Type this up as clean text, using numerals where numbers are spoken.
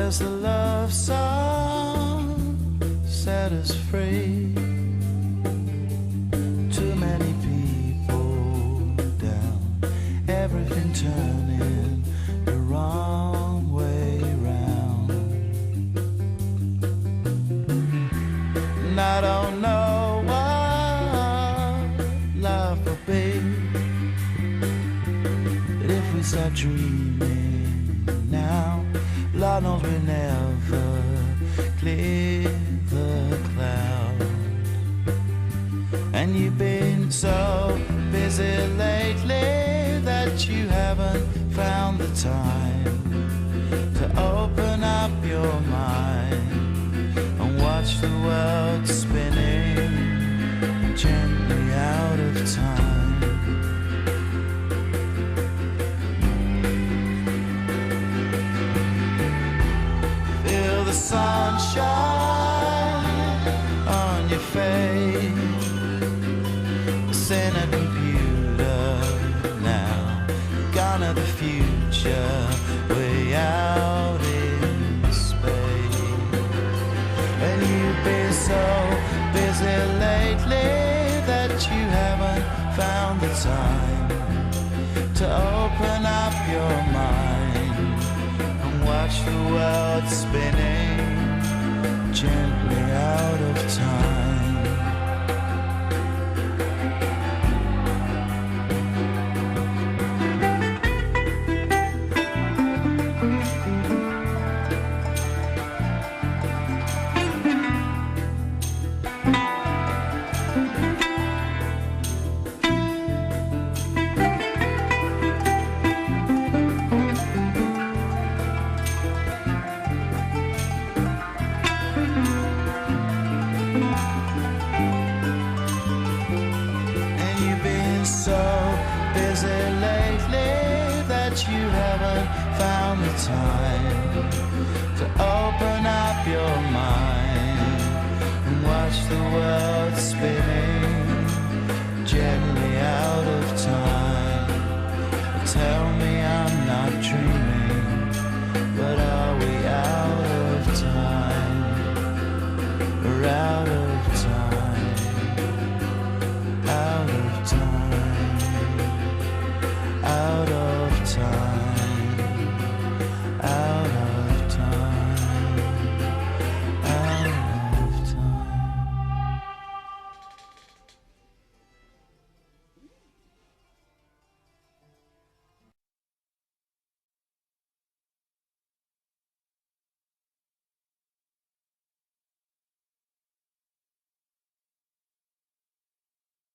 There's a love song set us free. Too many people down, everything turning the wrong way round. And I don't know what life will be, but if we start dreaming now, Lord knows we never clear the cloud. And you've been so busy lately that you haven't found the time to open up your mind and watch the world spinning gently out of time. The sunshine on your face, it's in a computer now, gone to the future, way out in space. And you've been so busy lately that you haven't found the time to open up your mind and watch the world spinning gently out of time. So busy lately that you haven't found the time to open up your mind and watch the world spinning gently out of time. Tell me I'm not dreaming, but are we out?